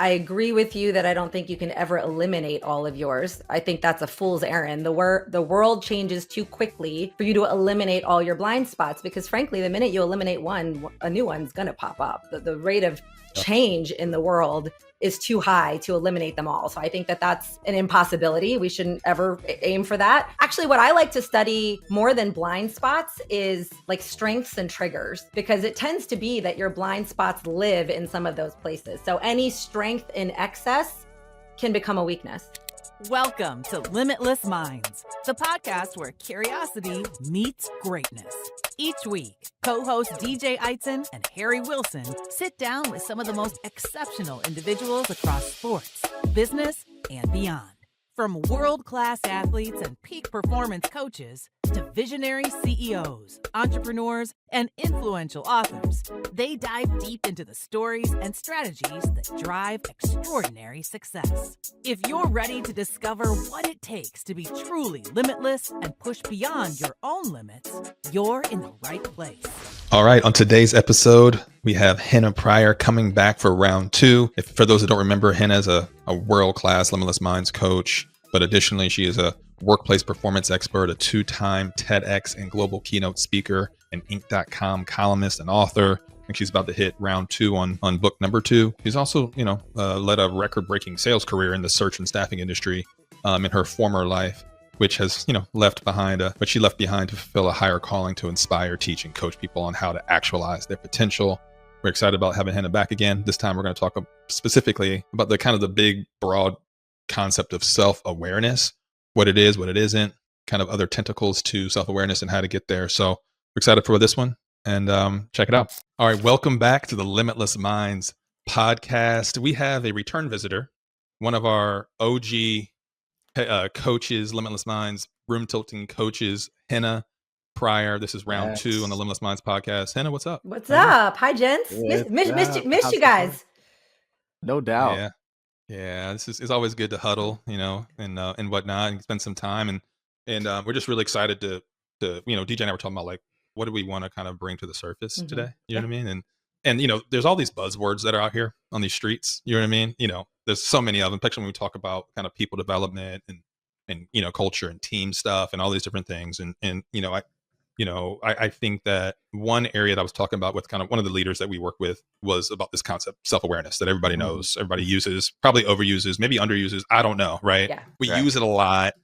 I agree with you that I don't think you can ever eliminate all of yours. I think that's a fool's errand. The world changes too quickly for you to eliminate all your blind spots, because frankly, the minute you eliminate one, a new one's going to pop up. The rate of change in the world is too high to eliminate them all. So I think that that's an impossibility. We shouldn't ever aim for that. Actually, what I like to study more than blind spots is like strengths and triggers, because it tends to be that your blind spots live in some of those places. So any strength in excess can become a weakness. Welcome to Limitless Minds, the podcast where curiosity meets greatness. Each week, co-hosts DJ Eitzen and Harry Wilson sit down with some of the most exceptional individuals across sports, business, and beyond. From world-class athletes and peak performance coaches to visionary CEOs, entrepreneurs, and influential authors, they dive deep into the stories and strategies that drive extraordinary success. If you're ready to discover what it takes to be truly limitless and push beyond your own limits, you're in the right place. All right, on today's episode, we have Henna Pryor coming back for round two. For those that don't remember, Henna is a world-class Limitless Minds coach, but additionally, she is a workplace performance expert, a two-time TEDx and global keynote speaker, an Inc.com columnist and author. And she's about to hit round two on book number 2. She's also, led a record-breaking sales career in the search and staffing industry in her former life, which has, left behind to fulfill a higher calling to inspire, teach, and coach people on how to actualize their potential. We're excited about having Henna back again. This time we're going to talk specifically about the big, broad concept of self-awareness, what it is, what it isn't, kind of other tentacles to self-awareness and how to get there. So we're excited for this one, and check it out. All right, welcome back to the Limitless Minds podcast. We have a return visitor, one of our OG coaches, Limitless Minds, room tilting coaches, Henna Pryor. This is round 2 on the Limitless Minds podcast. Henna, what's up? What's up? Hi, gents. Missed you guys. No doubt. Yeah. It's always good to huddle, and whatnot, and spend some time, and we're just really excited to DJ and I were talking about, like, what do we want to kind of bring to the surface today? You know what I mean? And there's all these buzzwords that are out here on these streets. You know what I mean? There's so many of them, especially when we talk about kind of people development and culture and team stuff and all these different things. I think that one area that I was talking about with kind of one of the leaders that we work with was about this concept, self-awareness, that everybody knows, everybody uses, probably overuses, maybe underuses. I don't know. Right. Yeah, we use it a lot.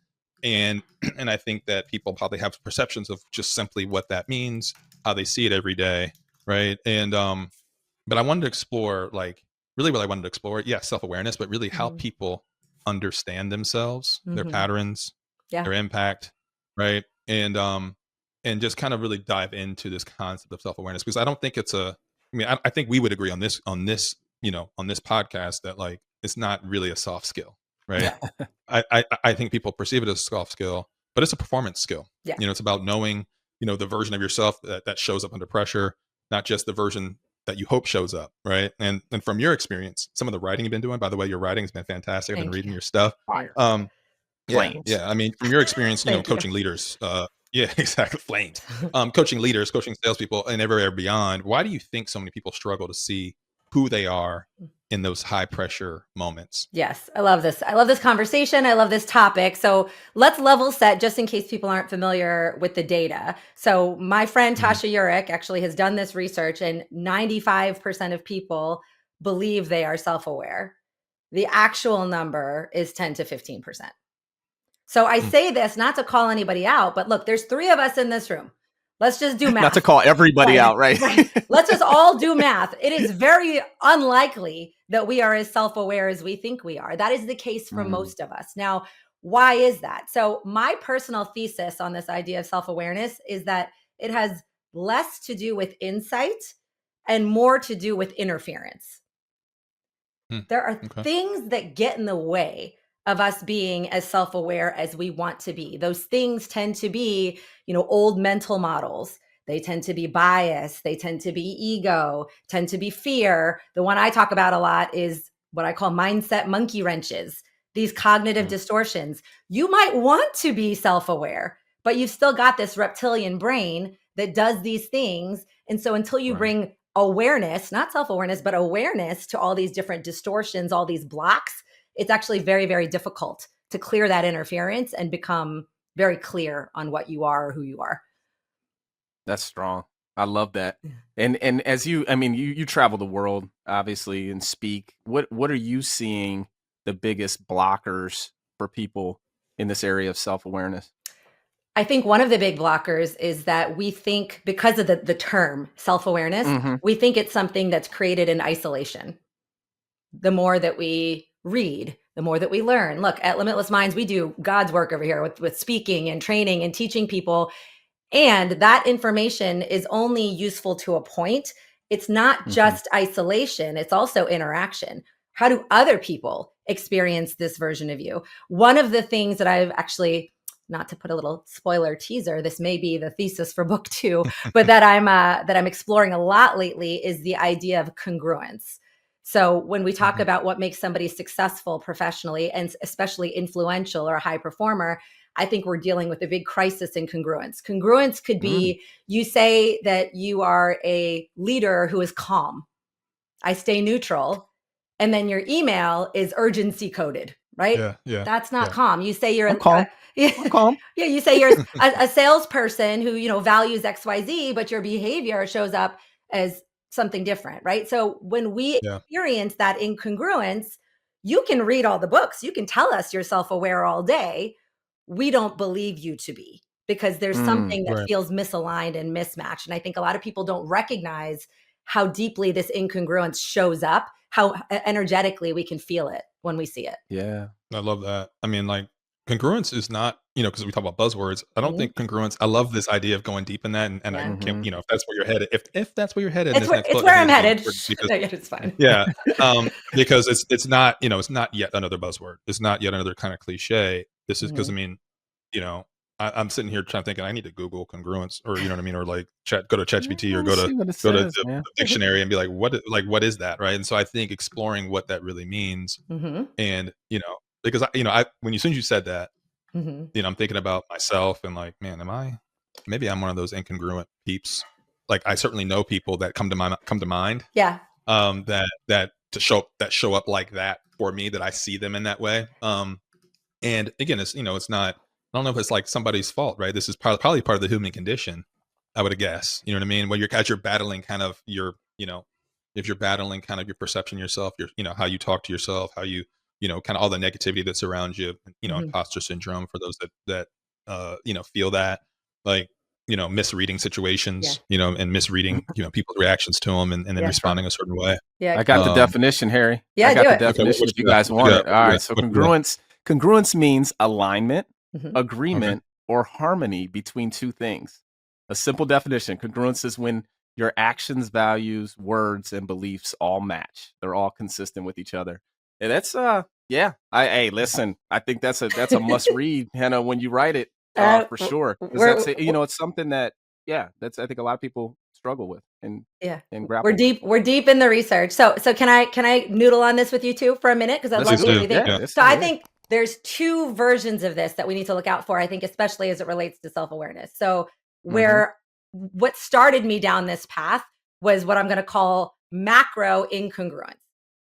And I think that people probably have perceptions of just simply what that means, how they see it every day. Right. And, but I wanted to explore, like, really what I wanted to explore, self-awareness, but really how people understand themselves, their patterns, their impact. Right. And just kind of really dive into this concept of self-awareness, because I don't think I think we would agree on this podcast that, like, it's not really a soft skill, right? I think people perceive it as a soft skill, but it's a performance skill. Yeah. It's about knowing, the version of yourself that shows up under pressure, not just the version that you hope shows up, right? And from your experience, some of the writing you've been doing, by the way, your writing has been fantastic. I've been reading your stuff. I mean, from your experience, coaching leaders, yeah, exactly. Flames. Coaching leaders, coaching salespeople, and everywhere beyond. Why do you think so many people struggle to see who they are in those high pressure moments? Yes, I love this. I love this conversation. I love this topic. So let's level set just in case people aren't familiar with the data. So my friend Tasha Urich actually has done this research, and 95% of people believe they are self-aware. The actual number is 10 to 15%. So I say this not to call anybody out, but look, there's 3 of us in this room. Let's just do math. Not to call everybody out, right? Let's just all do math. It is very unlikely that we are as self-aware as we think we are. That is the case for most of us. Now, why is that? So my personal thesis on this idea of self-awareness is that it has less to do with insight and more to do with interference. There are things that get in the way of us being as self-aware as we want to be. Those things tend to be, old mental models. They tend to be bias. They tend to be ego, tend to be fear. The one I talk about a lot is what I call mindset monkey wrenches, these cognitive distortions. You might want to be self-aware, but you've still got this reptilian brain that does these things. And so until you bring awareness, not self-awareness, but awareness to all these different distortions, all these blocks, it's actually very, very difficult to clear that interference and become very clear on what you are or who you are. That's strong. I love that. And as you travel the world, obviously, and speak. What are you seeing the biggest blockers for people in this area of self-awareness? I think one of the big blockers is that we think, because of the term self-awareness, we think it's something that's created in isolation. The more that we read, the more that we learn. Look, at Limitless Minds, we do God's work over here with speaking and training and teaching people. And that information is only useful to a point. It's not just isolation, it's also interaction. How do other people experience this version of you? One of the things that I've actually, not to put a little spoiler teaser, this may be the thesis for book 2, but that I'm exploring a lot lately is the idea of congruence. So when we talk about what makes somebody successful professionally and especially influential or a high performer, I think we're dealing with a big crisis in congruence. Congruence could be you say that you are a leader who is calm. I stay neutral. And then your email is urgency coded, right? Yeah. That's not calm. You say you're calm. I'm calm. Yeah, you say you're a salesperson who, values XYZ, but your behavior shows up as something different, right? So when we experience that incongruence, you can read all the books. You can tell us you're self-aware all day. We don't believe you to be, because there's something that feels misaligned and mismatched. And I think a lot of people don't recognize how deeply this incongruence shows up, how energetically we can feel it when we see it. Yeah. I love that. I mean, like, congruence is not, because we talk about buzzwords. I don't think congruence, I love this idea of going deep in that. And I can't, if that's where you're headed, if that's where you're headed in this next book, it's where I'm headed. Because, It's fine. Yeah. Because it's not, it's not yet another buzzword. It's not yet another kind of cliche. This is because, I'm sitting here trying to think, I need to Google congruence, or you know what I mean, or like go to ChatGPT, or go to the dictionary and be like, what is that, right? And so I think exploring what that really means, and because as soon as you said that, I'm thinking about myself and like, man, maybe I'm one of those incongruent peeps. Like, I certainly know people that come to mind, Yeah. that show up like that for me, that I see them in that way. And again, it's not, I don't know if it's like somebody's fault, right? This is probably part of the human condition, I would guess. You know what I mean? When you're battling kind of if you're battling kind of your perception of yourself, how you talk to yourself, how you, kind of all the negativity that surrounds you, imposter syndrome for those that feel that, like, misreading situations, and misreading, people's reactions to them, and then responding a certain way. Yeah. I got the definition, Harry. Yeah, I got do the it. definition if you guys want it. All right. So congruence means alignment, agreement, or harmony between two things. A simple definition: congruence is when your actions, values, words, and beliefs all match. They're all consistent with each other. And that's hey, listen, I think that's a must read, Henna, when you write it, for sure. Because it's something that I think a lot of people struggle with and grapple. We're deep in the research. So can I noodle on this with you too for a minute? Because I'd love to hear what you think. Yeah. So I think there's 2 versions of this that we need to look out for, I think, especially as it relates to self-awareness. So what started me down this path was what I'm going to call macro incongruence.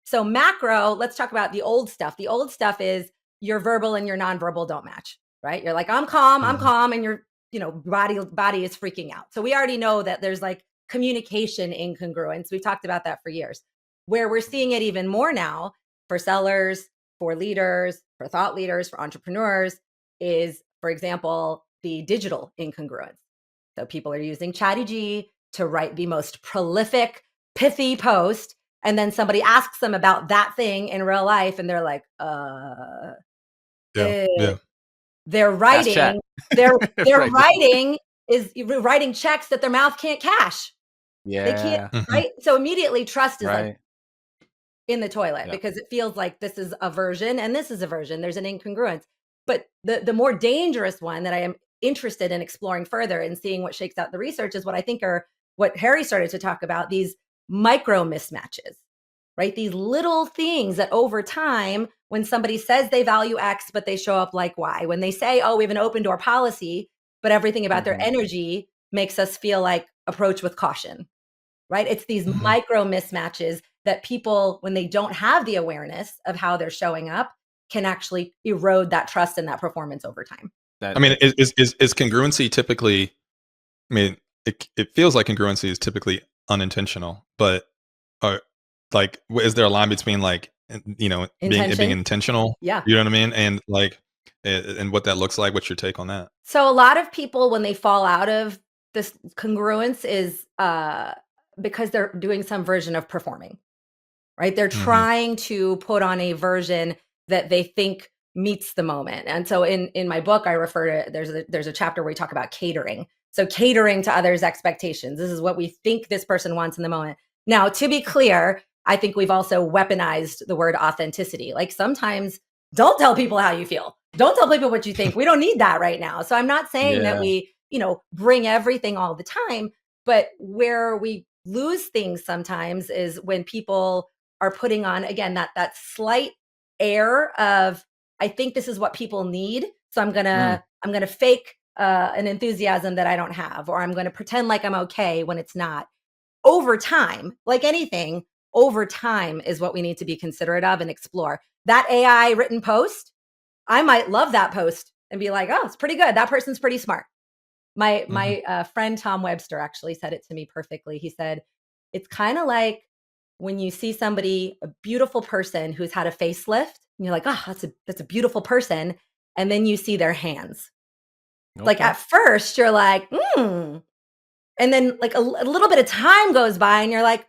So macro, let's talk about the old stuff. The old stuff is your verbal and your nonverbal don't match, right? You're like, I'm calm, and your body is freaking out. So we already know that there's like communication incongruence. We've talked about that for years. Where we're seeing it even more now for sellers, for leaders, for thought leaders, for entrepreneurs is, for example, the digital incongruence. So people are using ChatGPT to write the most prolific, pithy post, and then somebody asks them about that thing in real life, and they're like, they're writing, writing checks that their mouth can't cash. Yeah. They can't, right? So immediately trust is like in the toilet, Yeah. because it feels like this is a version and this is a version. There's an incongruence. But the more dangerous one that I am interested in exploring further and seeing what shakes out the research is what I think are what Harry started to talk about, these micro-mismatches, right? These little things that over time, when somebody says they value X, but they show up like Y, when they say, oh, we have an open door policy, but everything about their energy makes us feel like approach with caution. right? It's these micro-mismatches that people, when they don't have the awareness of how they're showing up, can actually erode that trust and that performance over time. I mean, is congruency typically, I mean, it feels like congruency is typically unintentional, but is there a line between like, being intentional? Yeah. You know what I mean? And like, and what that looks like. What's your take on that? So a lot of people, when they fall out of this congruence, is because they're doing some version of performing, right? They're trying to put on a version that they think meets the moment. And so in my book, I refer to, there's a chapter where we talk about catering. So catering to others' expectations. This is what we think this person wants in the moment. Now, to be clear, I think we've also weaponized the word authenticity. Like sometimes don't tell people how you feel. Don't tell people what you think. We don't need that right now. So I'm not saying that we, bring everything all the time, but where we lose things sometimes is when people are putting on, again, that slight air of, I think this is what people need, so I'm gonna fake an enthusiasm that I don't have, or I'm gonna pretend like I'm okay when it's not. Over time, like anything, over time is what we need to be considerate of and explore. That AI written post, I might love that post and be like, oh, it's pretty good. That person's pretty smart. My friend Tom Webster actually said it to me perfectly. He said, it's kind of like when you see somebody, a beautiful person who's had a facelift, and you're like, oh, that's a beautiful person. And then you see their hands. Okay. Like at first you're like, And then like a little bit of time goes by and you're like,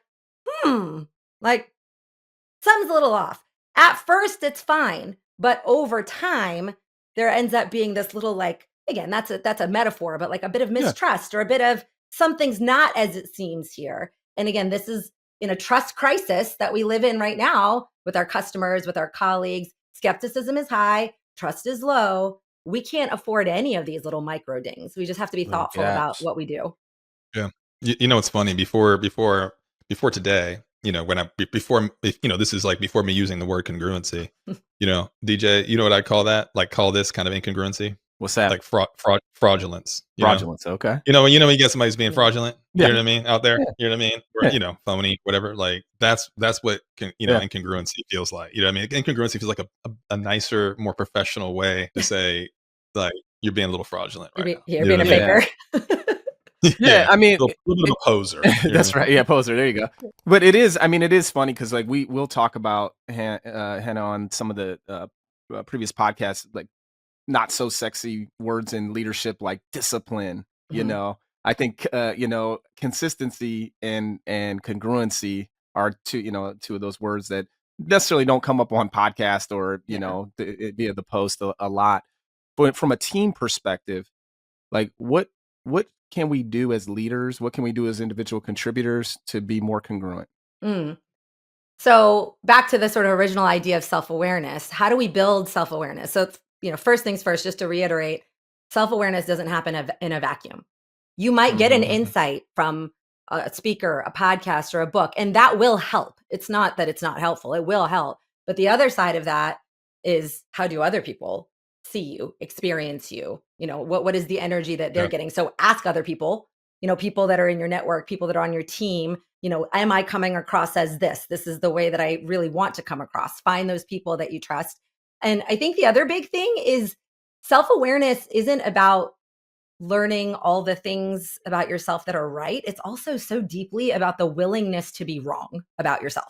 like something's a little off. At first it's fine, but over time there ends up being this little, like, again, that's a metaphor, but like a bit of mistrust or a bit of something's not as it seems here. And again, this is in a trust crisis that we live in right now with our customers, with our colleagues. Skepticism is high, trust is low. We can't afford any of these little micro dings. We just have to be thoughtful about what we do. Yeah. It's funny, before today, this is like before me using the word congruency, DJ, you know what I call that? Like, call this kind of incongruency? What's that? Like fraudulence. Fraudulence, okay. When you get somebody's being fraudulent, you Yeah. know what I mean, out there, Yeah. you know what I mean? Or, phony, whatever. Like that's what incongruency feels like. You know what I mean? Incongruency feels like a nicer, more professional way to say, like, you're being a little fraudulent right now. You're being a faker. Yeah, I mean, a little bit of a poser. That's right. Yeah, poser. There you go. But it is funny because like we'll talk about Henna on some of the previous podcasts, like not so sexy words in leadership like discipline. I think consistency and congruency are two of those words that necessarily don't come up on podcast or via the post a lot. But from a team perspective, like what can we do as leaders? What can we do as individual contributors to be more congruent? So back to the sort of original idea of self-awareness. How do we build self-awareness? So, first things first, just to reiterate, self-awareness doesn't happen in a vacuum. You might get an insight from a speaker, a podcast, or a book, and that will help. It's not that it's not helpful. It will help. But the other side of that is, how do other people see you, experience you? What is the energy that they're getting? So ask other people, people that are in your network, people that are on your team, am I coming across as this? This is the way that I really want to come across. Find those people that you trust. And I think the other big thing is self-awareness isn't about learning all the things about yourself that are right. It's also so deeply about the willingness to be wrong about yourself.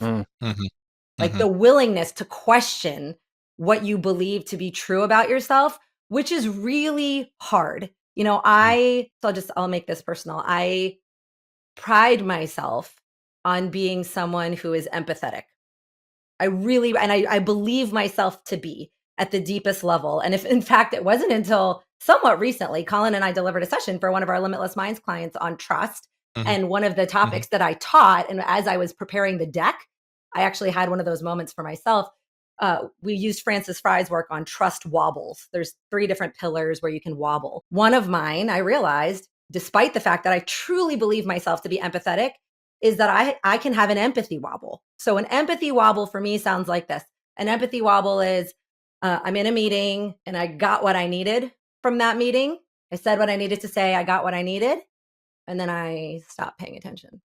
Like the willingness to question what you believe to be true about yourself, which is really hard. I'll make this personal. I pride myself on being someone who is empathetic. I believe myself to be at the deepest level. And if in fact it wasn't until somewhat recently, Colin and I delivered a session for one of our Limitless Minds clients on trust. And one of the topics that I taught, and as I was preparing the deck, I actually had one of those moments for myself. We used Francis Fry's work on trust wobbles. There's 3 different pillars where you can wobble. One of mine, I realized, despite the fact that I truly believe myself to be empathetic, is that I can have an empathy wobble. So an empathy wobble for me sounds like this. An empathy wobble is, I'm in a meeting and I got what I needed from that meeting. I said what I needed to say. I got what I needed. And then I stopped paying attention.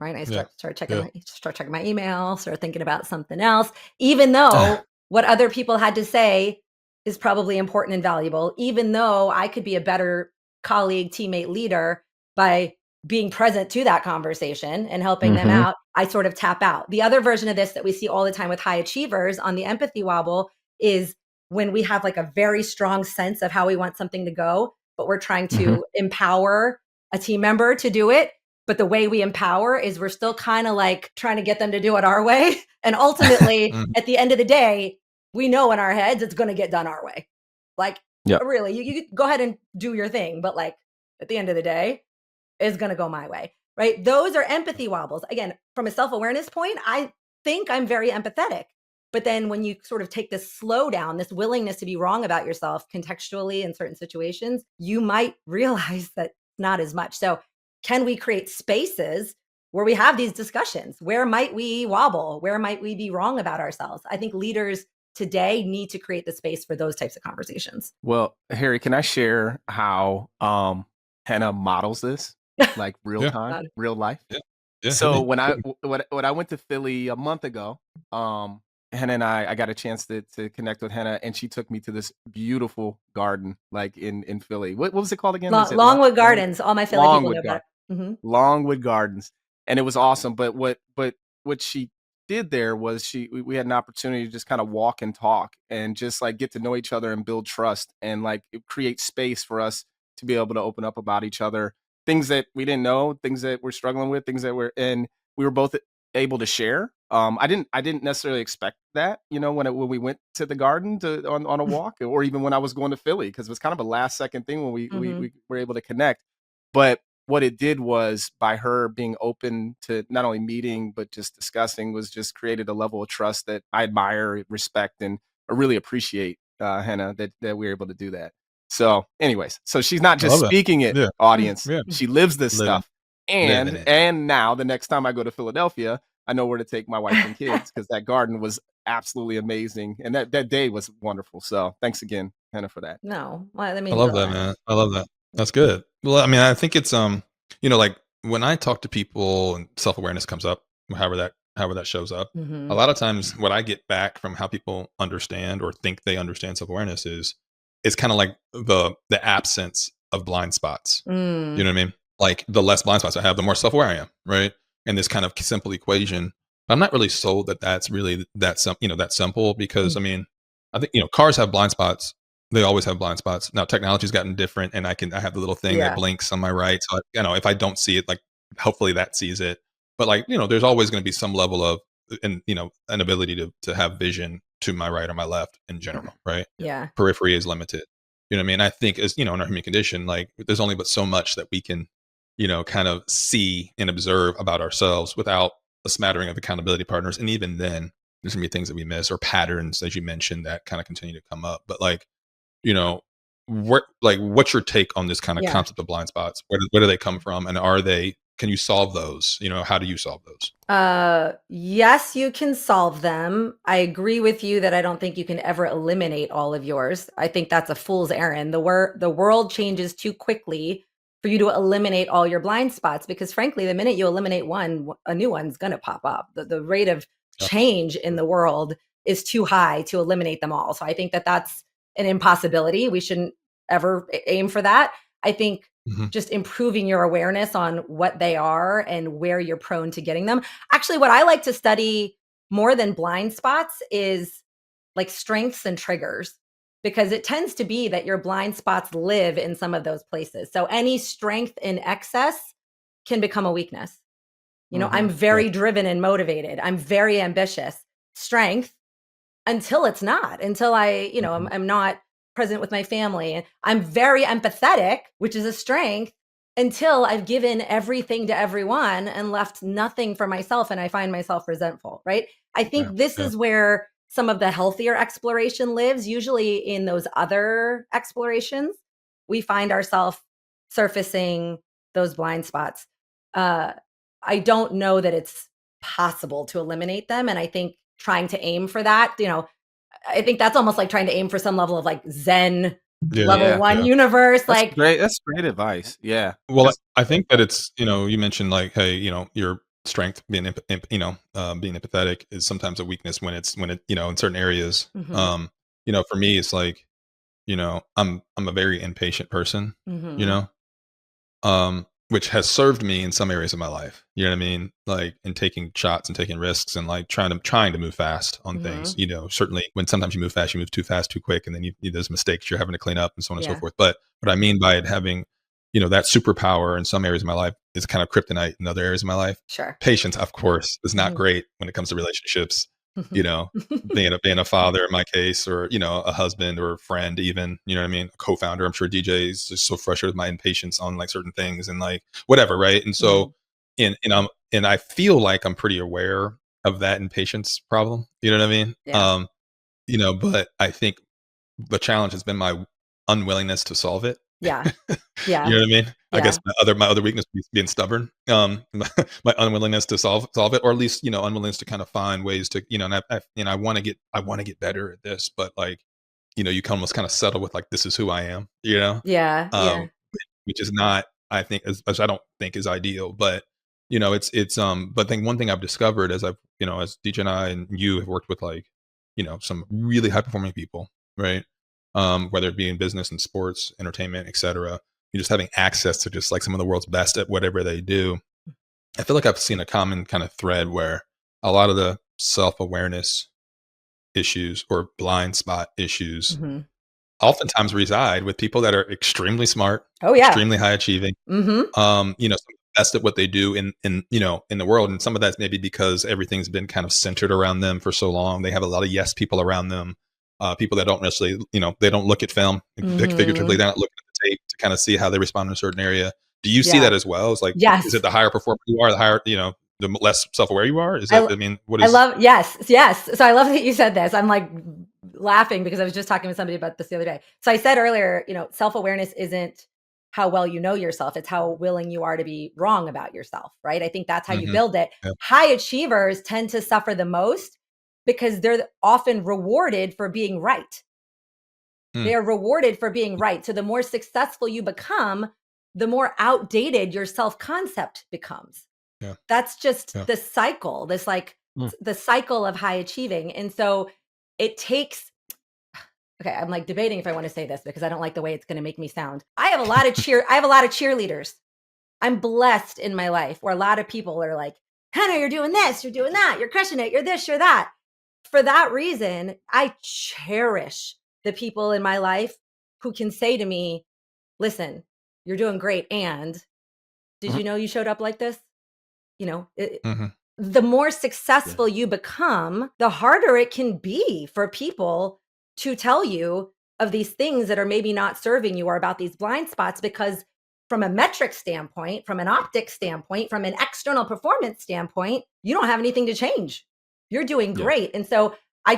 right? I start checking my email, start thinking about something else, even though what other people had to say is probably important and valuable, even though I could be a better colleague, teammate, leader by being present to that conversation and helping them out. I sort of tap out. The other version of this that we see all the time with high achievers on the empathy wobble is when we have like a very strong sense of how we want something to go, but we're trying to empower a team member to do it. But the way we empower is we're still kind of like trying to get them to do it our way. And ultimately, at the end of the day, we know in our heads it's going to get done our way. Like, really, you go ahead and do your thing. But like at the end of the day, it's going to go my way, right? Those are empathy wobbles. Again, from a self-awareness point, I think I'm very empathetic. But then when you sort of take this slowdown, this willingness to be wrong about yourself contextually in certain situations, you might realize that not as much. So can we create spaces where we have these discussions? Where might we wobble? Where might we be wrong about ourselves? I think leaders today need to create the space for those types of conversations. Well, Harry, can I share how Henna models this, like real time, real life? So when I went to Philly a month ago, Henna and I got a chance to connect with Henna, and she took me to this beautiful garden, like in Philly. What was it called again? Longwood Gardens. All my Philly people know about it. Longwood Gardens, and it was awesome. But what she did there was we had an opportunity to just kind of walk and talk and just like get to know each other and build trust and like create space for us to be able to open up about each other, things that we didn't know, things that we're struggling with, and we were both able to share. I didn't necessarily expect that, when we went to the garden on a walk, or even when I was going to Philly, because it was kind of a last second thing when we were able to connect. But what it did was, by her being open to not only meeting but just discussing, was just created a level of trust that I admire, respect, and I really appreciate, Henna, that we were able to do that. So anyways, so she's not just speaking it, audience. She lives this stuff. And now the next time I go to Philadelphia, I know where to take my wife and kids, because that garden was absolutely amazing. And that day was wonderful. So thanks again, Henna, for that. No, well, I mean, I love that, man. I love that. That's good. Well, I mean, I think it's, like when I talk to people and self-awareness comes up, however that shows up, a lot of times what I get back from how people understand or think they understand self-awareness is it's kind of like the absence of blind spots. You know what I mean? Like the less blind spots I have, the more self-aware I am, right? And this kind of simple equation. I'm not really sold that that's really that simple, because I mean, I think, cars have blind spots. They always have blind spots. Now technology's gotten different, and I have the little thing that blinks on my right. So, if I don't see it, like hopefully that sees it. But like, there's always going to be some level of, an ability to have vision to my right or my left in general, right? Yeah. Periphery is limited. You know what I mean? I think as, in our human condition, like there's only but so much that we can, kind of see and observe about ourselves without a smattering of accountability partners. And even then there's gonna be things that we miss, or patterns, as you mentioned, that kind of continue to come up. But like, what's your take on this kind of concept of blind spots? Where do they come from? And can you solve those? How do you solve those? Yes, you can solve them. I agree with you that I don't think you can ever eliminate all of yours. I think that's a fool's errand. The world changes too quickly for you to eliminate all your blind spots, because frankly, the minute you eliminate one, a new one's going to pop up. The rate of change in the world is too high to eliminate them all. So I think that that's an impossibility. We shouldn't ever aim for that. I think just improving your awareness on what they are and where you're prone to getting them. Actually, what I like to study more than blind spots is like strengths and triggers, because it tends to be that your blind spots live in some of those places. So any strength in excess can become a weakness. I'm very driven and motivated. I'm very ambitious. Strength, until it's not, until I'm not present with my family. I'm very empathetic, which is a strength, until I've given everything to everyone and left nothing for myself, and I find myself resentful, right? I think this is where some of the healthier exploration lives. Usually in those other explorations, we find ourselves surfacing those blind spots. I don't know that it's possible to eliminate them. And I think trying to aim for that, I think that's almost like trying to aim for some level of like Zen level one universe. That's great. That's great advice. Yeah. Well, I think that it's, you mentioned like, hey, strength, being being empathetic is sometimes a weakness when it in certain areas. For me, it's like, I'm a very impatient person, you know, which has served me in some areas of my life. You know what I mean? Like in taking shots and taking risks and like trying to move fast on things. Certainly when sometimes you move fast, you move too fast, too quick, and then there's mistakes you're having to clean up and so on and so forth. But what I mean by it having, that superpower in some areas of my life is kind of kryptonite in other areas of my life. Sure. Patience, of course, is not great when it comes to relationships. Being a father in my case, or a husband or a friend, even, you know what I mean, a co-founder. I'm sure DJ is just so frustrated with my impatience on like certain things and like whatever, right? And so and I feel like I'm pretty aware of that impatience problem, you know what I mean? But I think the challenge has been my unwillingness to solve it. Yeah. You know what I mean? I guess Yeah. my other weakness is being stubborn. My unwillingness to solve it, or at least unwillingness to kind of find ways to and I want to get better at this, but like you can almost kind of settle with like this is who I am, Yeah. Yeah. which is not, I think, as I don't think is ideal, but but I think one thing I've discovered as I've as DJ and I and you have worked with like some really high performing people, right? Whether it be in business and sports, entertainment, etc. You're just having access to just like some of the world's best at whatever they do. I feel like I've seen a common kind of thread where a lot of the self-awareness issues or blind spot issues oftentimes reside with people that are extremely smart, Oh yeah. extremely high achieving, some of the best at what they do in the world. And some of that's maybe because everything's been kind of centered around them for so long. They have a lot of yes people around them. People that don't necessarily, they don't look at film figuratively. They're not looking at the tape to kind of see how they respond in a certain area. Do you see that as well? It's like, is Yes. it the higher performer you are, the higher, the less self-aware you are? Is that, I mean, what I is? love, yes. So I love that you said this. I'm like laughing because I was just talking with somebody about this the other day. So I said earlier, self-awareness isn't how well you know yourself. It's how willing you are to be wrong about yourself, right? I think that's how you build it. Yeah. High achievers tend to suffer the most because they're often rewarded for being right. They are rewarded for being right. So the more successful you become, the more outdated your self-concept becomes. Yeah. That's just the cycle, the cycle of high achieving. And so it takes, okay, I'm like debating if I want to say this because I don't like the way it's going to make me sound. I have a lot of cheerleaders. I'm blessed in my life where a lot of people are like, Henna, you're doing this, you're doing that, you're crushing it, you're this, you're that. For that reason, I cherish the people in my life who can say to me, listen, you're doing great. And did you know you showed up like this? The more successful you become, the harder it can be for people to tell you of these things that are maybe not serving you or about these blind spots, because from a metric standpoint, from an optic standpoint, from an external performance standpoint, you don't have anything to change. You're doing great. And so I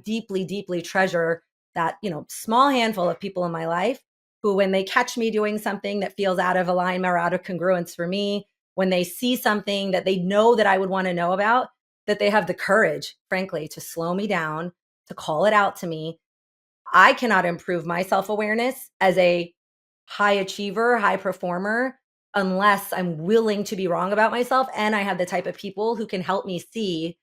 deeply, deeply treasure that, small handful of people in my life who, when they catch me doing something that feels out of alignment or out of congruence for me, when they see something that they know that I would want to know about, that they have the courage, frankly, to slow me down, to call it out to me. I cannot improve my self-awareness as a high achiever, high performer, unless I'm willing to be wrong about myself. And I have the type of people who can help me see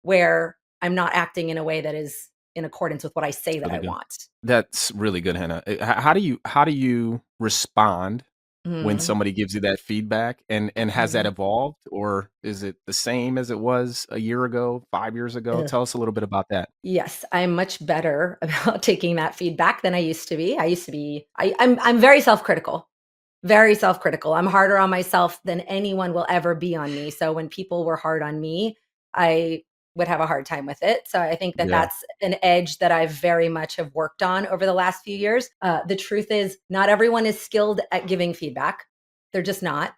where I'm not acting in a way that is in accordance with what I say that I want. That's really good, Henna. How do you respond when somebody gives you that feedback, and has that evolved, or is it the same as it was a year ago, 5 years ago? Tell us a little bit about that. Yes, I'm much better about taking that feedback than I used to be. I'm very self-critical. Very self-critical. I'm harder on myself than anyone will ever be on me. So when people were hard on me, I would have a hard time with it. So I think that that's an edge that I very much have worked on over the last few years. The truth is, not everyone is skilled at giving feedback. They're just not.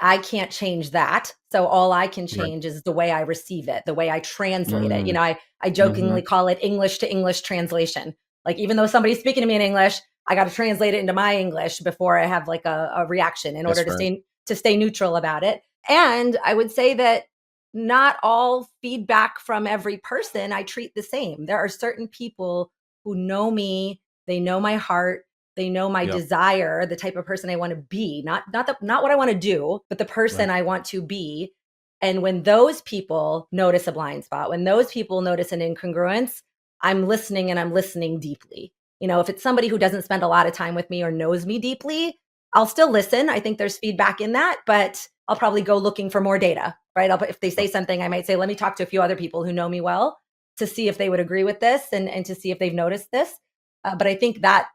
I can't change that. So all I can change is the way I receive it, the way I translate it. I jokingly call it English to English translation. Like, even though somebody's speaking to me in English, I got to translate it into my English before I have like a reaction in order to stay neutral about it. And I would say that not all feedback from every person I treat the same. There are certain people who know me, they know my heart, they know my desire, the type of person I want to be, not what I want to do, but the person I want to be. And when those people notice a blind spot, when those people notice an incongruence, I'm listening, and I'm listening deeply. If it's somebody who doesn't spend a lot of time with me or knows me deeply, I'll still listen. I think there's feedback in that, but I'll probably go looking for more data, right? If they say something, I might say, let me talk to a few other people who know me well to see if they would agree with this and to see if they've noticed this. But I think that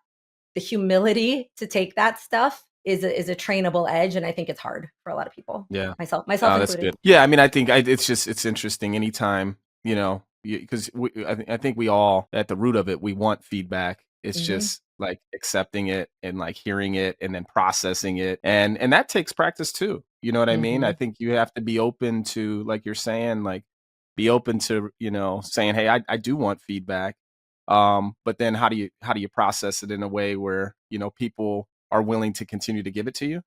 the humility to take that stuff is a trainable edge, and I think it's hard for a lot of people. Yeah, myself that's included. good. Yeah, I mean, I think it's interesting. Anytime, because I think we all, at the root of it, we want feedback. It's just like accepting it and like hearing it and then processing it, and that takes practice too. You know what I mean? I think you have to be open to, like you're saying, like be open to saying, hey, I do want feedback. But then how do you process it in a way where people are willing to continue to give it to you?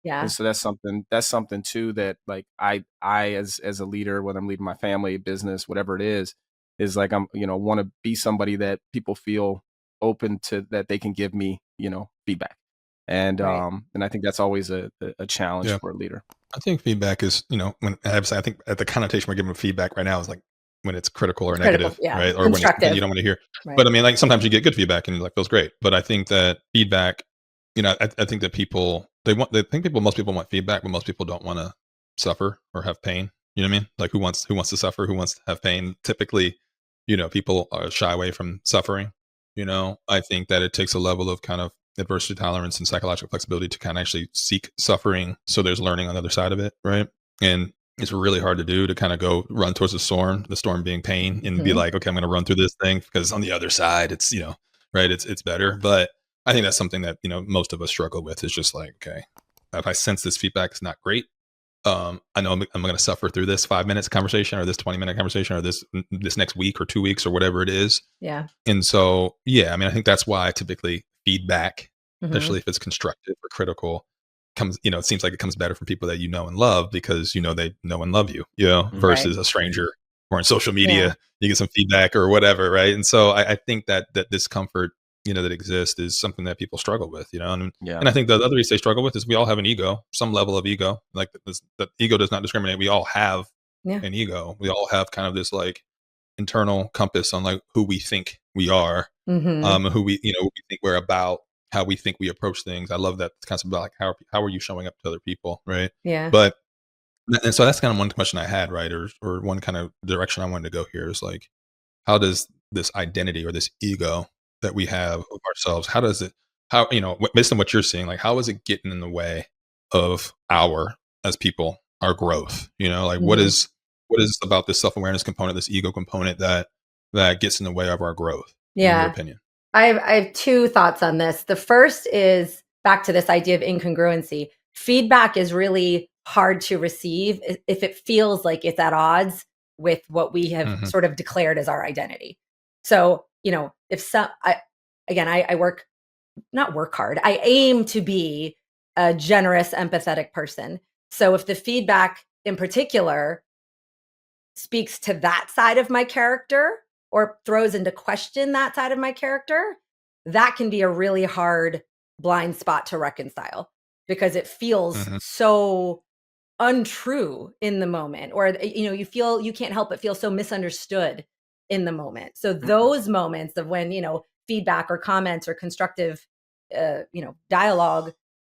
Yeah. And so that's something too that, like, I as a leader, whether I'm leading my family, business, whatever it is like, I'm want to be somebody that people feel open to, that they can give me feedback. And Right. and I think that's always a challenge for a leader. I think feedback is, when I think at the connotation we're giving feedback right now is like when it's critical or negative, Yeah. right? Or when it's something Constructive. you don't want to hear. Right. But I mean, like sometimes you get good feedback and like feels great. But I think that feedback, I think that most people want feedback, but most people don't want to suffer or have pain. You know what I mean? Like who wants to suffer? Who wants to have pain? Typically, people are shy away from suffering. I think that it takes a level of kind of adversity tolerance and psychological flexibility to kind of actually seek suffering, so there's learning on the other side of it, right? And it's really hard to do, to kind of go run towards the storm being pain, and be like, okay, I'm going to run through this thing because on the other side it's right, it's better. But I think that's something that most of us struggle with, is just like, okay, if I sense this feedback is not great, I know I'm going to suffer through this 5 minutes conversation, or this 20-minute conversation, or this next week or 2 weeks or whatever it is. Yeah. And so, I mean, I think that's why typically feedback, especially if it's constructive or critical, comes, it seems like it comes better from people that you know and love, because they know and love you, versus a stranger, or on social media, you get some feedback or whatever, right? And so I think that discomfort, that exists, is something that people struggle with, and I think the other piece they struggle with is we all have an ego, some level of ego. Like the ego does not discriminate. We all have an ego. We all have kind of this like internal compass on like who we think we are, who we think we're about, how we think we approach things. I love that concept about like how are you showing up to other people, right? Yeah. But and so that's kind of one question I had, right, or one kind of direction I wanted to go here, is like, how does this identity or this ego that we have of ourselves, how does it, based on what you're seeing, like how is it getting in the way of as people, our growth? Like what is about this self-awareness component, this ego component, that gets in the way of our growth, in your opinion? I have two thoughts on this. The first is back to this idea of incongruency. Feedback is really hard to receive if it feels like it's at odds with what we have sort of declared as our identity. So, if I work hard. I aim to be a generous, empathetic person. So if the feedback in particular speaks to that side of my character, or throws into question that side of my character, that can be a really hard blind spot to reconcile, because it feels so untrue in the moment, or you can't help but feel so misunderstood in the moment. So those moments of when feedback or comments or constructive dialogue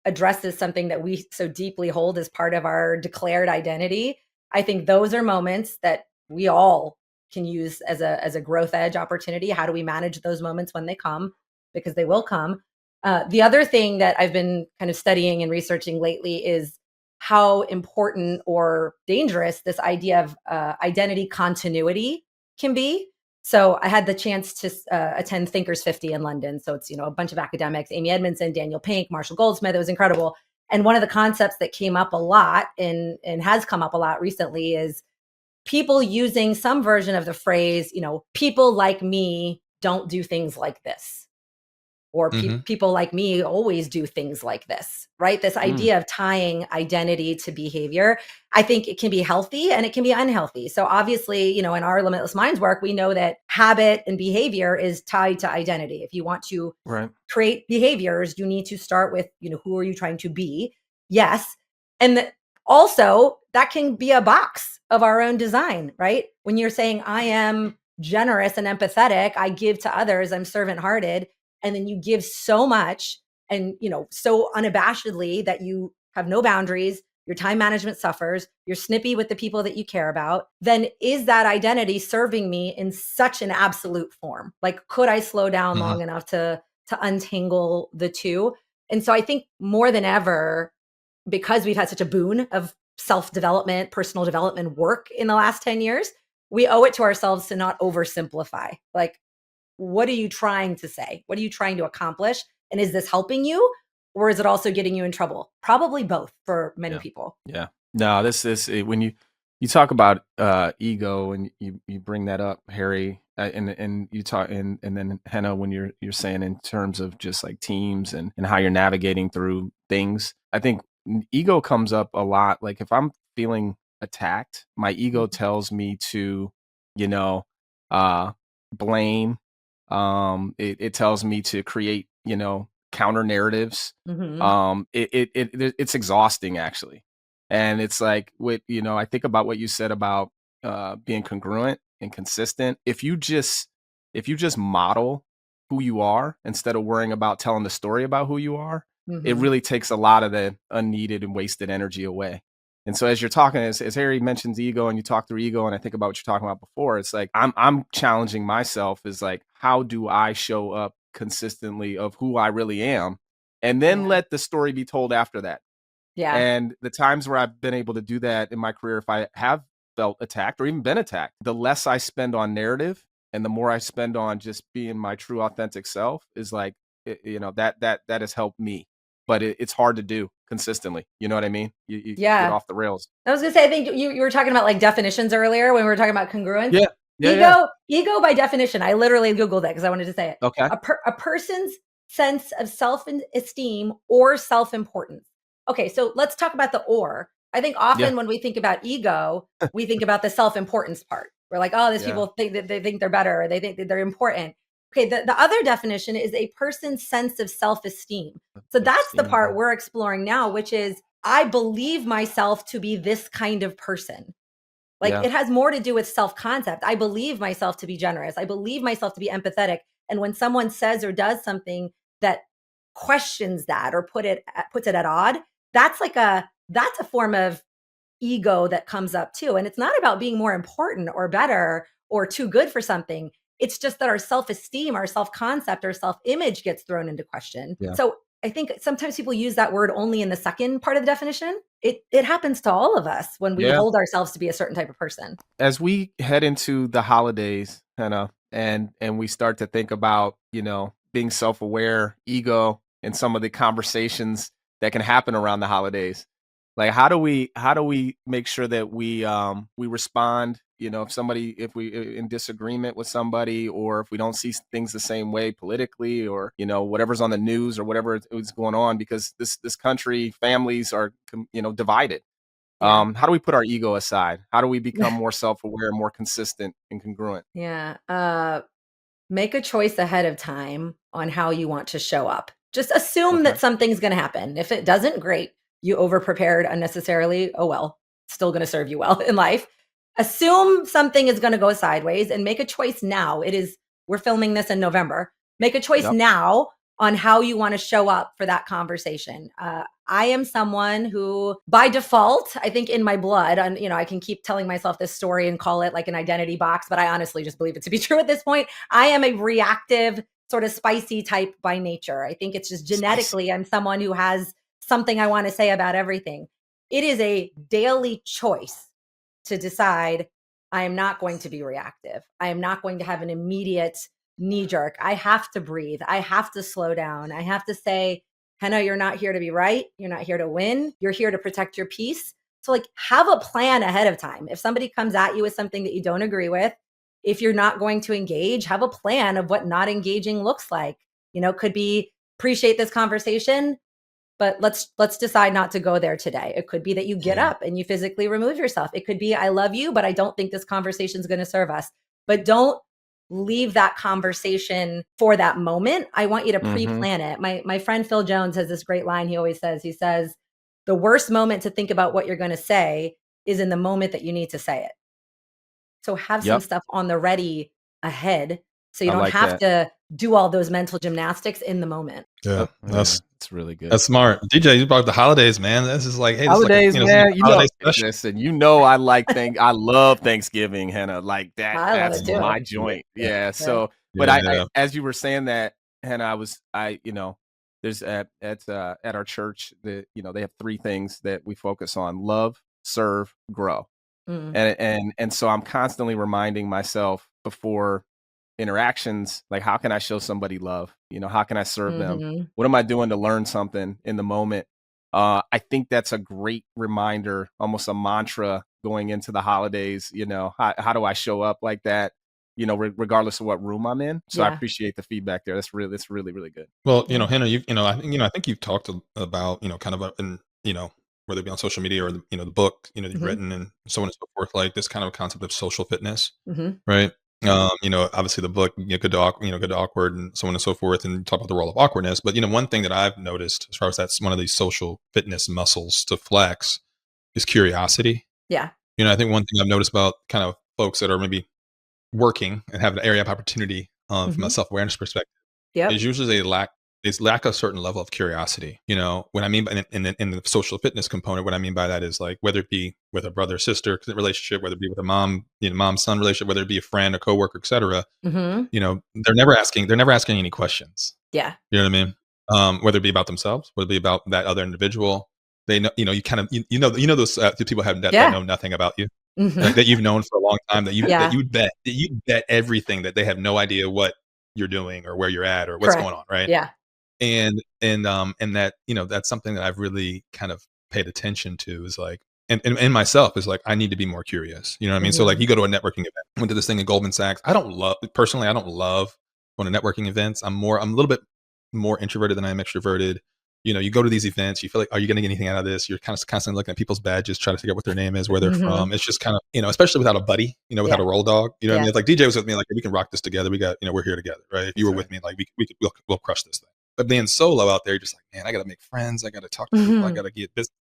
addresses something that we so deeply hold as part of our declared identity, I think those are moments that we all can use as a growth edge opportunity. How do we manage those moments when they come? Because they will come. The other thing that I've been kind of studying and researching lately is how important or dangerous this idea of identity continuity can be. So I had the chance to attend Thinkers 50 in London. So it's, a bunch of academics, Amy Edmondson, Daniel Pink, Marshall Goldsmith. It was incredible. And one of the concepts that came up a lot and has come up a lot recently is people using some version of the phrase, people like me don't do things like this. Or people like me always do things like this, right? This idea of tying identity to behavior, I think it can be healthy and it can be unhealthy. So obviously, in our Limitless Minds work, we know that habit and behavior is tied to identity. If you want to create behaviors, you need to start with, who are you trying to be? Yes. And Also, that can be a box of our own design, right? When you're saying, I am generous and empathetic, I give to others, I'm servant hearted, and then you give so much and, so unabashedly that you have no boundaries, your time management suffers, you're snippy with the people that you care about, then is that identity serving me in such an absolute form? Like, could I slow down long enough to untangle the two? And so I think more than ever, because we've had such a boon of self-development, personal development work in the last 10 years, we owe it to ourselves to not oversimplify. Like, what are you trying to say? What are you trying to accomplish? And is this helping you? Or is it also getting you in trouble? Probably both for many people. Yeah. No, this is when you talk about ego and you bring that up, Harry, and you talk and then Henna, when you're saying in terms of just like teams and how you're navigating through things, I think ego comes up a lot. Like if I'm feeling attacked, my ego tells me to, blame. It tells me to create, counter narratives. It's exhausting actually. And it's like I think about what you said about being congruent and consistent. If you just model who you are instead of worrying about telling the story about who you are, it really takes a lot of the unneeded and wasted energy away. And so as you're talking, as Harry mentions ego and you talk through ego, and I think about what you're talking about before, it's like I'm challenging myself is like, how do I show up consistently of who I really am? And then let the story be told after that. Yeah. And the times where I've been able to do that in my career, if I have felt attacked or even been attacked, the less I spend on narrative and the more I spend on just being my true authentic self is like, that has helped me. But it's hard to do consistently. You know what I mean? You get off the rails. I was gonna say, I think you were talking about like definitions earlier when we were talking about congruence. Yeah. Ego by definition, I literally Googled it because I wanted to say it. Okay. A person's sense of self-esteem or self-importance. Okay, so let's talk about the or. I think often when we think about ego, we think about the self-importance part. We're like, oh, these people think that they think they're better, or they think that they're important. Okay, the other definition is a person's sense of self-esteem. So that's the part we're exploring now, which is I believe myself to be this kind of person. Like it has more to do with self-concept. I believe myself to be generous. I believe myself to be empathetic. And when someone says or does something that questions that or puts it at odd, that's a form of ego that comes up too. And it's not about being more important or better or too good for something. It's just that our self-esteem, our self-concept, our self-image gets thrown into question. So I think sometimes people use that word only in the second part of the definition. It happens to all of us when we hold ourselves to be a certain type of person. As we head into the holidays, Henna, and we start to think about, being self-aware, ego, and some of the conversations that can happen around the holidays. Like how do we make sure that we respond, if we in disagreement with somebody, or if we don't see things the same way politically, or whatever's on the news or whatever is going on, because this country, families are divided. How do we put our ego aside? How do we become more self-aware, more consistent and congruent? Make a choice ahead of time on how you want to show up. Just assume that something's going to happen. If it doesn't, great. You over-prepared unnecessarily. Oh, well, still going to serve you well in life. Assume something is going to go sideways and make a choice now. We're filming this in November. Make a choice now on how you want to show up for that conversation. I am someone who, by default, I think in my blood, I can keep telling myself this story and call it like an identity box, but I honestly just believe it to be true at this point. I am a reactive, sort of spicy type by nature. I think it's just genetically, I'm someone who has something I want to say about everything. It is a daily choice to decide I am not going to be reactive. I am not going to have an immediate knee jerk. I have to breathe. I have to slow down. I have to say, Henna, you're not here to be right. You're not here to win. You're here to protect your peace. So like have a plan ahead of time. If somebody comes at you with something that you don't agree with, if you're not going to engage, have a plan of what not engaging looks like. Could be appreciate this conversation, but let's decide not to go there today. It could be that you get up and you physically remove yourself. It could be, I love you, but I don't think this conversation is going to serve us. But don't leave that conversation for that moment. I want you to pre-plan it. My friend Phil Jones has this great line he always says. He says, The worst moment to think about what you're going to say is in the moment that you need to say it. So have some stuff on the ready ahead so you don't have to do all those mental gymnastics in the moment. Yeah, that's really good. That's smart. DJ, you brought the holidays, man. This is like, hey, holidays, this is like, man. Listen, I love Thanksgiving, Henna. Like that. That's my joint. Yeah. So, but I, as you were saying that, Henna, there's at our church that they have 3 things that we focus on: love, serve, grow. And so I'm constantly reminding myself before interactions, like, how can I show somebody love? How can I serve them? What am I doing to learn something in the moment? I think that's a great reminder, almost a mantra going into the holidays. How do I show up like that? Regardless of what room I'm in. So I appreciate the feedback there. That's really, really good. Well, Henna, I think you've talked about, kind of, whether it be on social media or the book, you've written and so on and so forth, like this kind of concept of social fitness, right? Obviously the book, Good to Awkward and so on and so forth, and talk about the role of awkwardness. But, one thing that I've noticed as far as that's one of these social fitness muscles to flex is curiosity. Yeah. I think one thing I've noticed about kind of folks that are maybe working and have an area of opportunity from a self-awareness perspective is usually they lack a certain level of curiosity. What I mean by in the social fitness component, what I mean by that is, like, whether it be with a brother sister relationship, whether it be with a mom son relationship, whether it be a friend, a coworker, etc. They're never asking any questions. Yeah. You know what I mean? Whether it be about themselves, whether it be about that other individual. They know, you kind of, those people that know nothing about you. Like, that you've known for a long time, that you bet everything that they have no idea what you're doing or where you're at or what's going on, right? Yeah. And that, that's something that I've really kind of paid attention to, is like, and myself, is like, I need to be more curious. You know what I mean? So, like, you go to a networking event. I went to this thing in Goldman Sachs. I don't love going to networking events. I'm a little bit more introverted than I am extroverted. You go to these events, you feel like, are you going to get anything out of this? You're kind of constantly looking at people's badges, trying to figure out what their name is, where they're from. It's just kind of, especially without a buddy, without a roll dog, what I mean? It's like, DJ was with me, like, we can rock this together. We got, we're here together, right? If you were with me, like, we'll crush this thing. But being solo out there, you're just like, man, I got to make friends. I got to talk to people. I got to get business.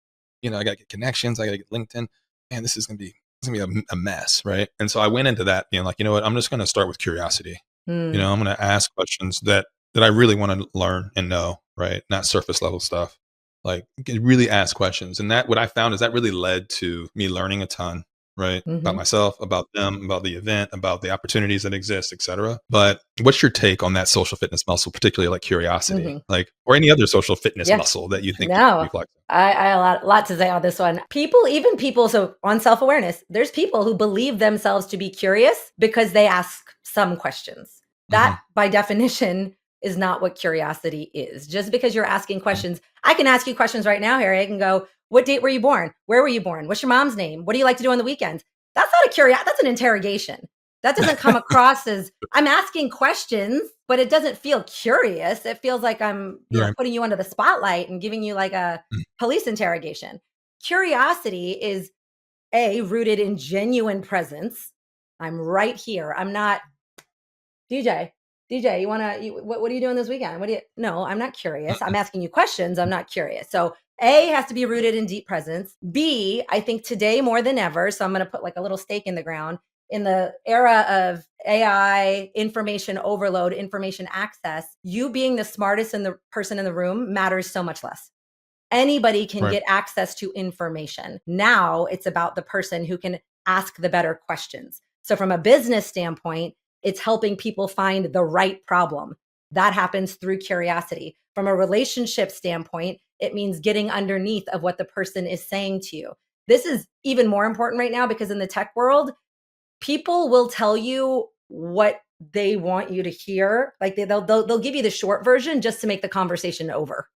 I got to get connections. I got to get LinkedIn. Man, this is going to be a mess, right? And so I went into that being like, you know what? I'm just going to start with curiosity. I'm going to ask questions that I really want to learn and know, right? Not surface level stuff. Like, really ask questions. And that, what I found is that really led to me learning a ton, right? About myself, about them, about the event, about the opportunities that exist, etc. But what's your take on that social fitness muscle, particularly like curiosity, like, or any other social fitness muscle that you think you can reflect? I a lot to say on this one. Even people, so on self-awareness, there's people who believe themselves to be curious because they ask some questions. That, by definition, is not what curiosity is. Just because you're asking questions, I can ask you questions right now, Harry. I can go, what date were you born? Where were you born? What's your mom's name? What do you like to do on the weekends? That's not a curiosity. That's an interrogation. That doesn't come across as, I'm asking questions, but it doesn't feel curious. It feels like I'm putting you under the spotlight and giving you like a police interrogation. Curiosity is rooted in genuine presence. I'm right here. I'm not, DJ, what are you doing this weekend? No, I'm not curious. I'm asking you questions. I'm not curious. So A has to be rooted in deep presence. B, I think today more than ever, so I'm going to put like a little stake in the ground, in the era of AI, information overload, information access, you being the smartest person in the room matters so much less. Anybody can get access to information. Now it's about the person who can ask the better questions. So from a business standpoint, it's helping people find the right problem. That happens through curiosity. From a relationship standpoint, it means getting underneath of what the person is saying to you. This is even more important right now because in the tech world, people will tell you what they want you to hear. Like they'll give you the short version just to make the conversation over.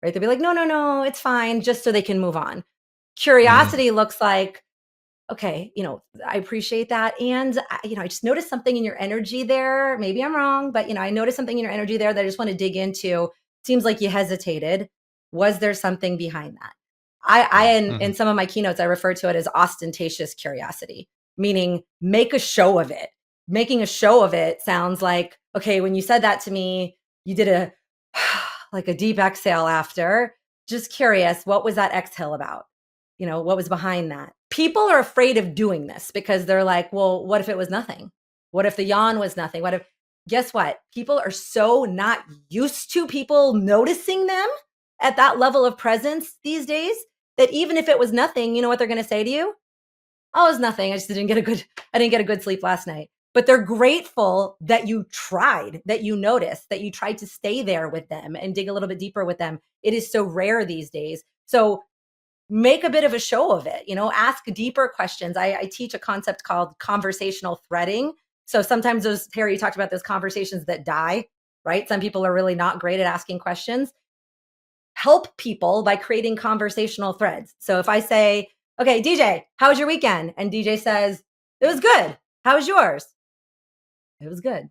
Right? They'll be like, no, it's fine, just so they can move on. Curiosity looks like, okay, I appreciate that. And, I just noticed something in your energy there. Maybe I'm wrong, but, I noticed something in your energy there that I just want to dig into. Seems like you hesitated. Was there something behind that? In some of my keynotes, I refer to it as ostentatious curiosity, meaning make a show of it. Making a show of it sounds like, okay, when you said that to me, you did like a deep exhale after. just curious, what was that exhale about? You know, what was behind that? People are afraid of doing this because they're like, well, what if it was nothing? What if the yawn was nothing? What if, guess what? People are so not used to people noticing them at that level of presence these days that even if it was nothing, you know what they're going to say to you? Oh, it's nothing. I didn't get a good sleep last night. But they're grateful that you tried, that you noticed, that you tried to stay there with them and dig a little bit deeper with them. It is so rare these days. So make a bit of a show of it, you know, ask deeper questions. I teach a concept called conversational threading. So sometimes those, Harry, you talked about those conversations that die, right? Some people are really not great at asking questions. Help people by creating conversational threads. So if I say, okay, DJ, how was your weekend? And DJ says, it was good. How was yours? It was good.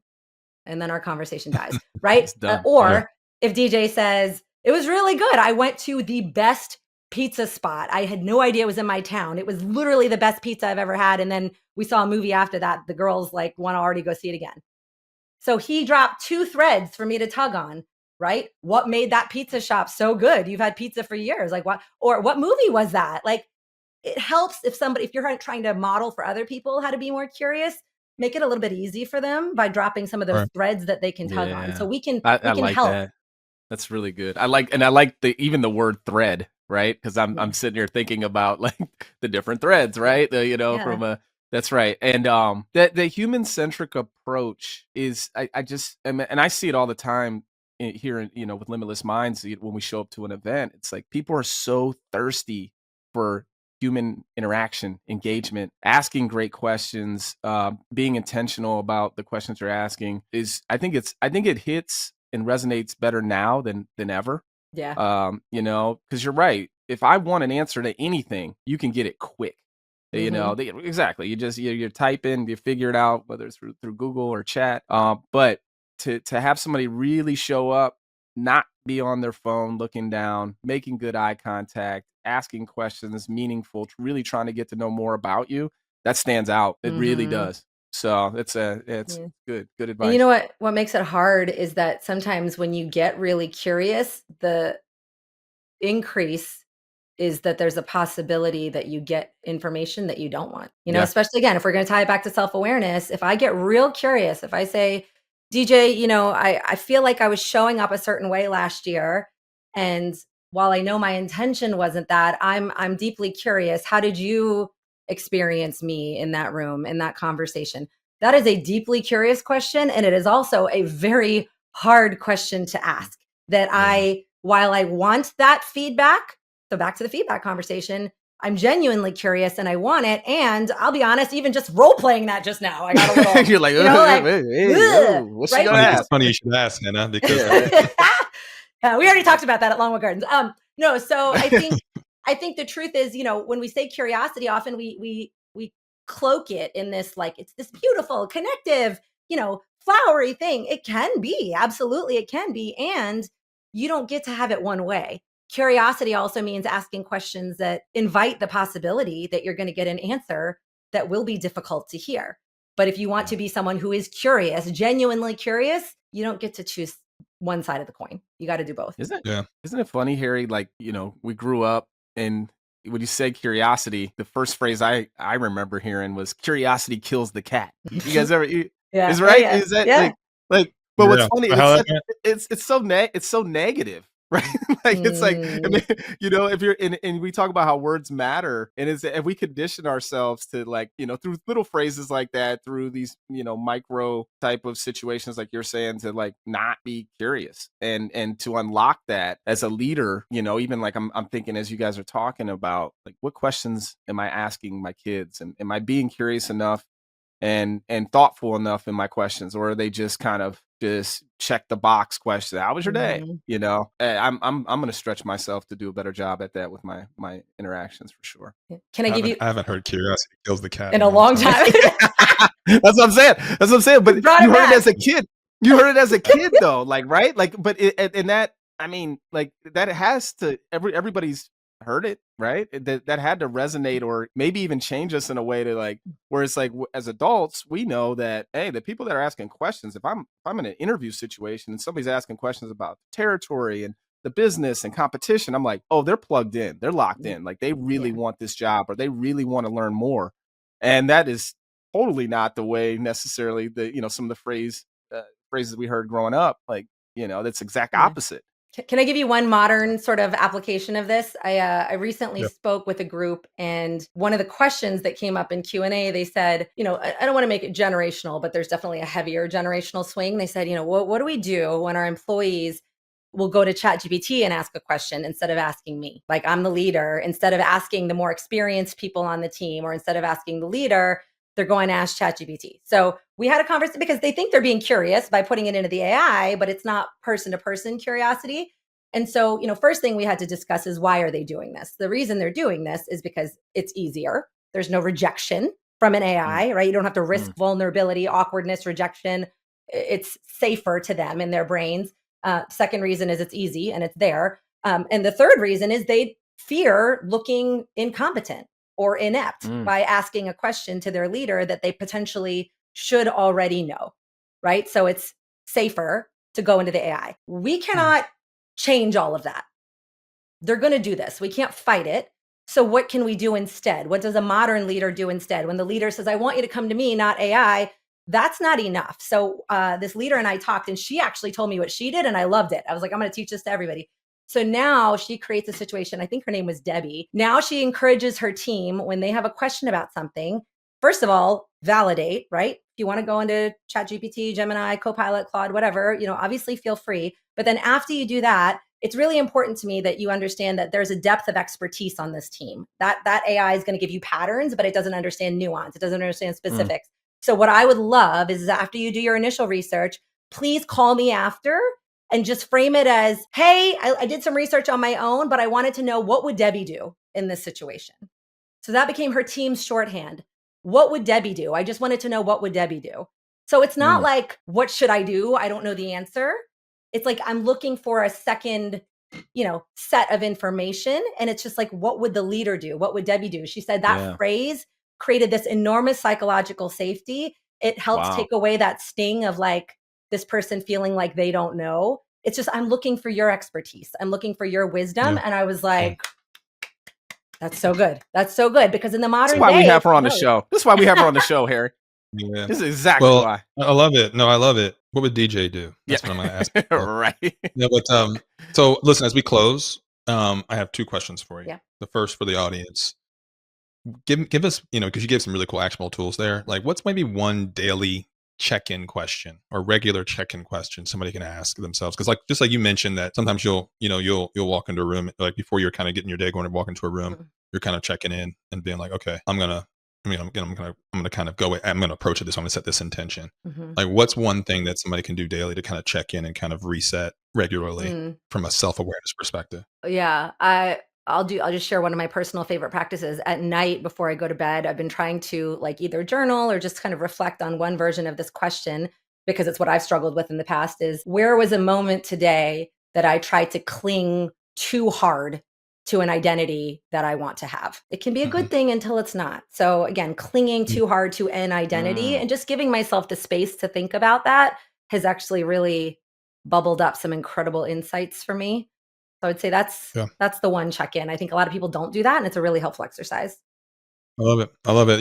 And then our conversation dies, right? Or if DJ says, it was really good. I went to the best pizza spot. I had no idea it was in my town. It was literally the best pizza I've ever had. And then we saw a movie after that. The girls like want to already go see it again. So he dropped 2 threads for me to tug on, right? What made that pizza shop so good? You've had pizza for years. Like what, or what movie was that? Like it helps if you're trying to model for other people how to be more curious, make it a little bit easy for them by dropping some of those threads that they can tug on. So we can like help. that. That's really good. I like even the word thread, right? Because I'm sitting here thinking about like the different threads, right? That's right. And that the human centric approach is and I see it all the time here, you know, with Limitless Minds when we show up to an event. It's like people are so thirsty for human interaction, engagement, asking great questions, being intentional about the questions you're asking I think it hits and resonates better now than ever. Yeah. You know, because you're right. If I want an answer to anything, you can get it quick. You know, exactly. You type in, you figure it out, whether it's through Google or chat. But to have somebody really show up, not be on their phone, looking down, making good eye contact, asking questions, meaningful, really trying to get to know more about you, that stands out. It really does. So it's good advice. And you know what makes it hard is that sometimes when you get really curious, the increase is that there's a possibility that you get information that you don't want, you know, especially again, if we're going to tie it back to self-awareness, if I get real curious, if I say, DJ, you know, I feel like I was showing up a certain way last year. And while I know my intention wasn't that, I'm deeply curious. How did you experience me in that room, in that conversation? That is a deeply curious question. And it is also a very hard question to ask that while I want that feedback, so back to the feedback conversation, I'm genuinely curious and I want it. And I'll be honest, even just role playing that just now, I got a little, you're like, what's she gonna ask? It's funny you should ask, Henna, because we already talked about that at Longwood Gardens. No, so I think the truth is, you know, when we say curiosity, often we cloak it in this, like, it's this beautiful, connective, you know, flowery thing. It can be, absolutely, it can be. And you don't get to have it one way. Curiosity also means asking questions that invite the possibility that you're going to get an answer that will be difficult to hear. But if you want to be someone who is curious, genuinely curious, you don't get to choose one side of the coin. You got to do both. Isn't it funny, Harry? Like, you know, we grew up and when you said curiosity, the first phrase I remember hearing was "curiosity kills the cat." You guys ever? Is right? Yeah. Is that like? But what's funny? It's so negative, right? Like it's like, I mean, you know, if you're and we talk about how words matter, and if we condition ourselves to, like, you know, through little phrases like that, through these, you know, micro type of situations like you're saying, to like not be curious and to unlock that as a leader, you know, even like I'm thinking as you guys are talking about, like, what questions am I asking my kids, and am I being curious enough and thoughtful enough in my questions, or are they just kind of just check the box question? How was your day? You know, I'm going to stretch myself to do a better job at that with my interactions, for sure. Can I I haven't heard curiosity kills the cat in a long time. That's what I'm saying. But you heard it as a kid. You heard it as a kid though, like, right? Like, but and that, I mean, like, that has to, everybody's heard it, right? That had to resonate, or maybe even change us in a way to, like, where it's like, as adults, we know that, hey, the people that are asking questions, if I'm in an interview situation and somebody's asking questions about territory and the business and competition, I'm like, oh, they're plugged in. They're locked in. Like they really want this job or they really want to learn more. And that is totally not the way necessarily some of the phrases we heard growing up. Like, that's exact opposite. Can I give you one modern sort of application of this? I recently spoke with a group, and one of the questions that came up in Q&A, they said, I don't want to make it generational, but there's definitely a heavier generational swing. They said, what do we do when our employees will go to ChatGPT and ask a question instead of asking me? Like, I'm the leader. Instead of asking the more experienced people on the team, or instead of asking the leader, they're going to ask ChatGPT. So we had a conversation because they think they're being curious by putting it into the AI, but it's not person-to-person curiosity. And so, first thing we had to discuss is, why are they doing this? The reason they're doing this is because it's easier. There's no rejection from an AI, right? You don't have to risk vulnerability, awkwardness, rejection. It's safer to them in their brains. Second reason is it's easy and it's there. And the third reason is they fear looking incompetent or inept by asking a question to their leader that they potentially should already know, right? So it's safer to go into the AI. We cannot change all of that. They're going to do this. We can't fight it. So what can we do instead? What does a modern leader do instead? When the leader says, I want you to come to me, not AI, that's not enough. So this leader and I talked, and she actually told me what she did, and I loved it. I was like, I'm going to teach this to everybody. So now she creates a situation. I think her name was Debbie. Now she encourages her team when they have a question about something. First of all, validate, right? If you want to go into ChatGPT, Gemini, Copilot, Claude, whatever, obviously feel free. But then after you do that, it's really important to me that you understand that there's a depth of expertise on this team. That AI is going to give you patterns, but it doesn't understand nuance. It doesn't understand specifics. So what I would love is after you do your initial research, please call me after and just frame it as, hey, I did some research on my own, but I wanted to know, what would Debbie do in this situation? So that became her team's shorthand. What would Debbie do? I just wanted to know, what would Debbie do? So it's not like, what should I do? I don't know the answer. It's like, I'm looking for a second, set of information. And it's just like, what would the leader do? What would Debbie do? She said that phrase created this enormous psychological safety. It helps take away that sting of like this person feeling like they don't know. It's just, I'm looking for your expertise. I'm looking for your wisdom. And I was like, that's so good. That's so good. Because in the modern day, that's why we have her on the show. That's why we have her on the show, Harry. Yeah. This is exactly why. I love it. No, I love it. What would DJ do? That's what I'm going to ask. Right. Yeah, but so listen, as we close, I have two questions for you. Yeah. The first for the audience. Give us, because you gave some really cool actionable tools there. Like, what's maybe one daily check-in question or regular check-in question somebody can ask themselves? Because just like you mentioned that sometimes you'll walk into a room, like before you're kind of getting your day going and walk into a room, you're kind of checking in and being like, okay, I'm gonna kind of go. I'm gonna approach it this. I'm gonna set this intention. Like, what's one thing that somebody can do daily to kind of check in and kind of reset regularly from a self-awareness perspective? Yeah, I'll just share one of my personal favorite practices. At night before I go to bed, I've been trying to like either journal or just kind of reflect on one version of this question, because it's what I've struggled with in the past, is, where was a moment today that I tried to cling too hard to an identity that I want to have? It can be a good thing until it's not. So again, clinging too hard to an identity and just giving myself the space to think about that has actually really bubbled up some incredible insights for me. So I would say that's the one check-in. I think a lot of people don't do that, and it's a really helpful exercise. I love it. I love it.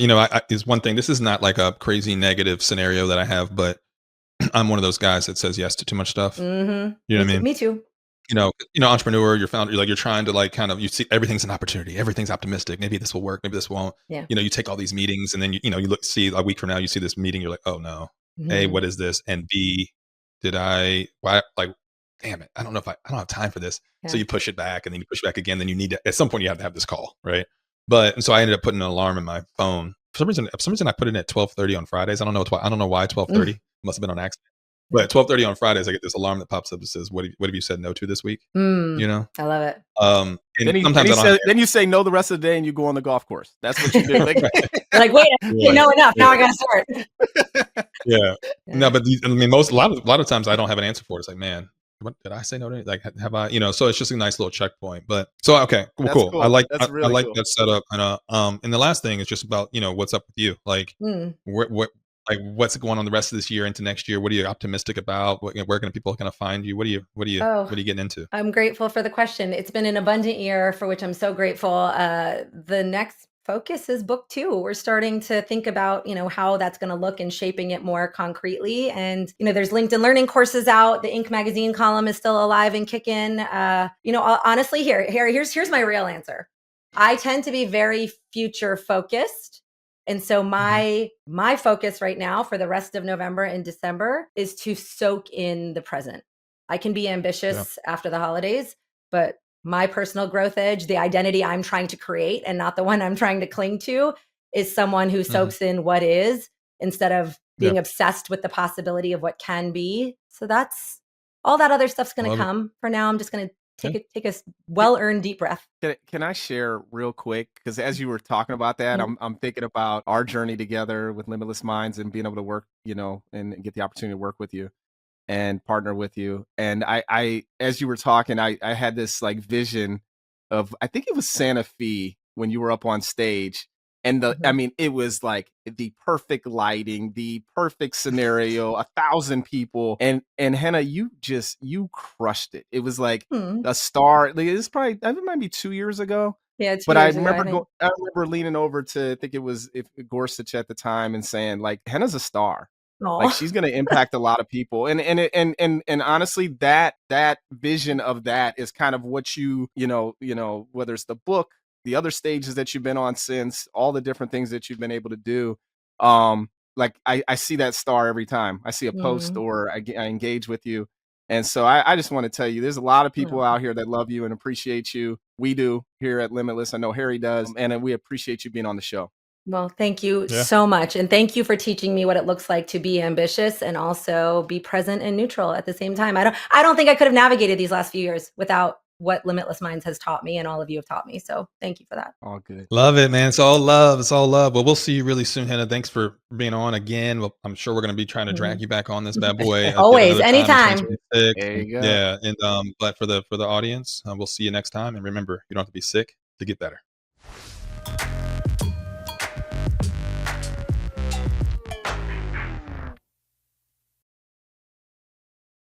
Is one thing, this is not like a crazy negative scenario that I have, but I'm one of those guys that says yes to too much stuff. You know what I mean? Me too. Entrepreneur, you're founder, you're trying to like kind of, you see everything's an opportunity, everything's optimistic. Maybe this will work, maybe this won't. Yeah. You take all these meetings, and then you see a week from now, you see this meeting, you're like, oh no. A, what is this? And B, damn it, I don't have time for this. Yeah. So you push it back, and then you push it back again. Then you need to, at some point you have to have this call, right? And so I ended up putting an alarm in my phone. For some reason I put it in at 12:30 on Fridays. I don't know why 12:30. Must have been on accident. But at 12:30 on Fridays, I get this alarm that pops up that says, "What have you said no to this week?" I love it. And then you say no the rest of the day, and you go on the golf course. That's what you do. Like, wait, I didn't know enough. Now I got to start. Yeah. No, but a lot of times I don't have an answer for it. It's like, man, what did I say no to? Like, have I? So it's just a nice little checkpoint. But so okay, cool. I like that setup. And the last thing is just about what's up with you. Like, what like what's going on the rest of this year into next year? What are you optimistic about? Where can people kind of find you? What are you getting into? I'm grateful for the question. It's been an abundant year for which I'm so grateful. The next focus is book 2. We're starting to think about, how that's going to look and shaping it more concretely. And, there's LinkedIn learning courses out. The Inc. magazine column is still alive and kicking. Honestly, here's my real answer. I tend to be very future focused. And so my focus right now for the rest of November and December is to soak in the present. I can be ambitious after the holidays, but my personal growth edge, the identity I'm trying to create and not the one I'm trying to cling to, is someone who soaks in what is instead of being obsessed with the possibility of what can be. So that's all that other stuff's going to come. For now, I'm just going to take a well-earned deep breath. Can I share real quick? Because as you were talking about that, I'm thinking about our journey together with Limitless Minds and being able to work, and get the opportunity to work with you and partner with you. And I as you were talking, I had this like vision of, I think it was Santa Fe when you were up on stage. And I mean, it was like the perfect lighting, the perfect scenario, 1,000 people. And Henna, you crushed it. It was like a star. Like, it's probably, it might be 2 years ago. Yeah, but I remember I remember leaning over to, I think it was Gorsuch at the time, and saying like, Henna's a star. Like, she's going to impact a lot of people. And honestly, that vision of that is kind of what whether it's the book, the other stages that you've been on since, all the different things that you've been able to do. Like I see that star every time I see a post or I engage with you. And so I just want to tell you, there's a lot of people out here that love you and appreciate you. We do here at Limitless. I know Harry does. And we appreciate you being on the show. Well, thank you so much. And thank you for teaching me what it looks like to be ambitious and also be present and neutral at the same time. I don't think I could have navigated these last few years without what Limitless Minds has taught me and all of you have taught me. So thank you for that. All good. Love it, man. It's all love. It's all love. Well, we'll see you really soon, Henna. Thanks for being on again. Well, I'm sure we're going to be trying to drag you back on this bad boy. Always, anytime. There you go. Yeah. And, but for the audience, we'll see you next time. And remember, you don't have to be sick to get better.